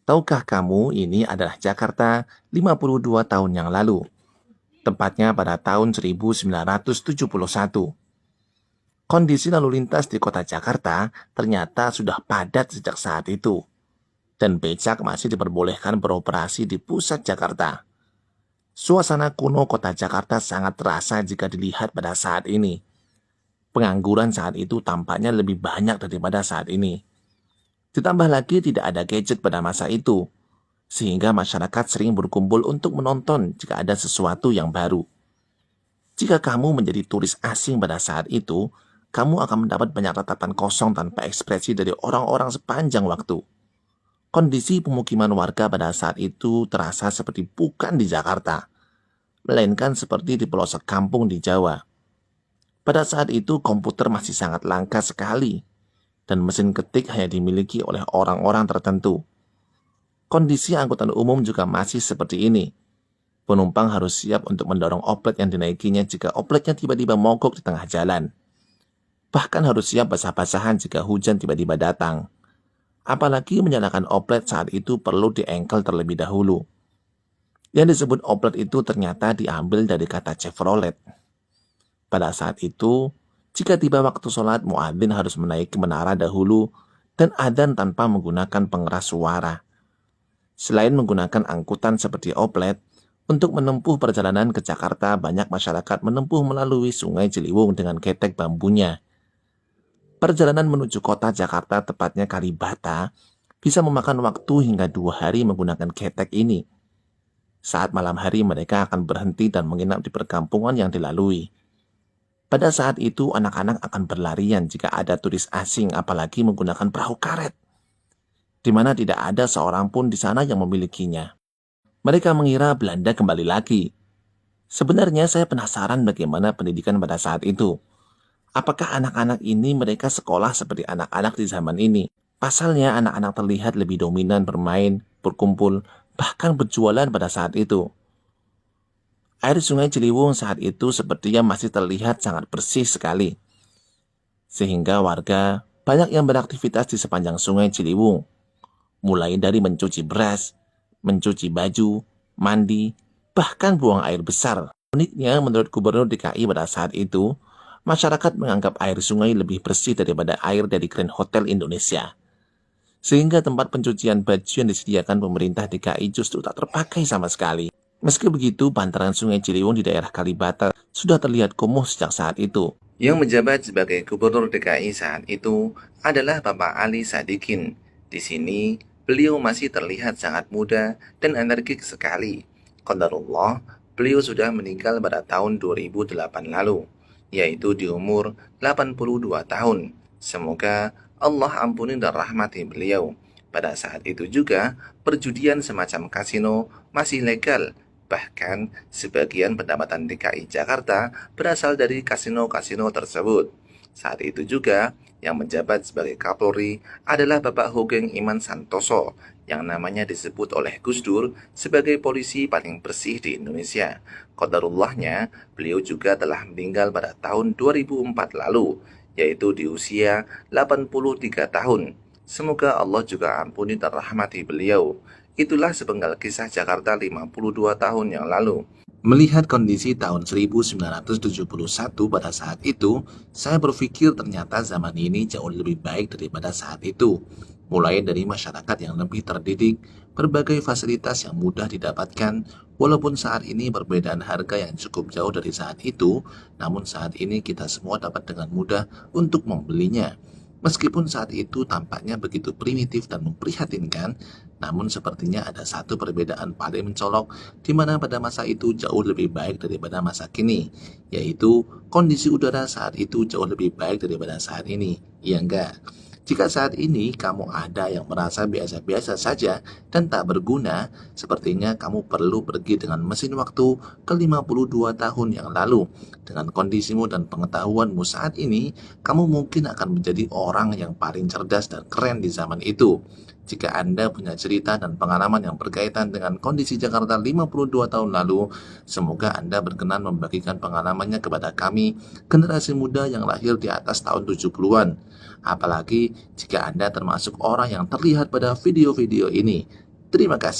Tahukah kamu ini adalah Jakarta 52 tahun yang lalu, tepatnya pada tahun 1971. Kondisi lalu lintas di kota Jakarta ternyata sudah padat sejak saat itu, dan becak masih diperbolehkan beroperasi di pusat Jakarta. Suasana kuno kota Jakarta sangat terasa jika dilihat pada saat ini. Pengangguran saat itu tampaknya lebih banyak daripada saat ini. Ditambah lagi tidak ada gadget pada masa itu, sehingga masyarakat sering berkumpul untuk menonton jika ada sesuatu yang baru. Jika kamu menjadi turis asing pada saat itu, kamu akan mendapat banyak tatapan kosong tanpa ekspresi dari orang-orang sepanjang waktu. Kondisi pemukiman warga pada saat itu terasa seperti bukan di Jakarta, melainkan seperti di pelosok kampung di Jawa. Pada saat itu komputer masih sangat langka sekali, dan mesin ketik hanya dimiliki oleh orang-orang tertentu. Kondisi angkutan umum juga masih seperti ini. Penumpang harus siap untuk mendorong oplet yang dinaikinya jika opletnya tiba-tiba mogok di tengah jalan. Bahkan harus siap basah-basahan jika hujan tiba-tiba datang. Apalagi menyalakan oplet saat itu perlu diengkel terlebih dahulu. Yang disebut oplet itu ternyata diambil dari kata Chevrolet. Pada saat itu, jika tiba waktu sholat, muadzin harus menaiki menara dahulu dan adzan tanpa menggunakan pengeras suara. Selain menggunakan angkutan seperti oplet, untuk menempuh perjalanan ke Jakarta, banyak masyarakat menempuh melalui Sungai Ciliwung dengan ketek bambunya. Perjalanan menuju kota Jakarta, tepatnya Kalibata, bisa memakan waktu hingga 2 hari menggunakan ketek ini. Saat malam hari mereka akan berhenti dan menginap di perkampungan yang dilalui. Pada saat itu anak-anak akan berlarian jika ada turis asing, apalagi menggunakan perahu karet, di mana tidak ada seorang pun di sana yang memilikinya. Mereka mengira Belanda kembali lagi. Sebenarnya saya penasaran bagaimana pendidikan pada saat itu. Apakah anak-anak ini mereka sekolah seperti anak-anak di zaman ini? Pasalnya anak-anak terlihat lebih dominan bermain, berkumpul, bahkan berjualan pada saat itu. Air Sungai Ciliwung saat itu sepertinya masih terlihat sangat bersih sekali. Sehingga warga banyak yang beraktivitas di sepanjang Sungai Ciliwung. Mulai dari mencuci beras, mencuci baju, mandi, bahkan buang air besar. Uniknya, menurut Gubernur DKI pada saat itu, masyarakat menganggap air sungai lebih bersih daripada air dari Grand Hotel Indonesia. Sehingga tempat pencucian baju yang disediakan pemerintah DKI justru tak terpakai sama sekali. Meski begitu, bantaran Sungai Ciliwung di daerah Kalibata sudah terlihat kumuh sejak saat itu. Yang menjabat sebagai Gubernur DKI saat itu adalah Bapak Ali Sadikin. Di sini, beliau masih terlihat sangat muda dan energik sekali. Qadarullah, beliau sudah meninggal pada tahun 2008 lalu, yaitu di umur 82 tahun. Semoga Allah ampuni dan rahmati beliau. Pada saat itu juga, perjudian semacam kasino masih legal. Bahkan, sebagian pendapatan DKI Jakarta berasal dari kasino-kasino tersebut. Saat itu juga, yang menjabat sebagai Kapolri adalah Bapak Hugeng Iman Santoso, yang namanya disebut oleh Gus Dur sebagai polisi paling bersih di Indonesia. Qadarullahnya, beliau juga telah meninggal pada tahun 2004 lalu, yaitu di usia 83 tahun. Semoga Allah juga ampuni dan rahmati beliau. Itulah sepenggal kisah Jakarta 52 tahun yang lalu. Melihat kondisi tahun 1971 pada saat itu, saya berpikir ternyata zaman ini jauh lebih baik daripada saat itu. Mulai dari masyarakat yang lebih terdidik, berbagai fasilitas yang mudah didapatkan, walaupun saat ini perbedaan harga yang cukup jauh dari saat itu, namun saat ini kita semua dapat dengan mudah untuk membelinya. Meskipun saat itu tampaknya begitu primitif dan memprihatinkan, namun sepertinya ada satu perbedaan paling mencolok di mana pada masa itu jauh lebih baik daripada masa kini, yaitu kondisi udara saat itu jauh lebih baik daripada saat ini. Iya enggak? Jika saat ini kamu ada yang merasa biasa-biasa saja dan tak berguna, sepertinya kamu perlu pergi dengan mesin waktu ke 52 tahun yang lalu. Dengan kondisimu dan pengetahuanmu saat ini, kamu mungkin akan menjadi orang yang paling cerdas dan keren di zaman itu. Jika Anda punya cerita dan pengalaman yang berkaitan dengan kondisi Jakarta 52 tahun lalu, semoga Anda berkenan membagikan pengalamannya kepada kami, generasi muda yang lahir di atas tahun 70-an. Apalagi jika Anda termasuk orang yang terlihat pada video-video ini. Terima kasih.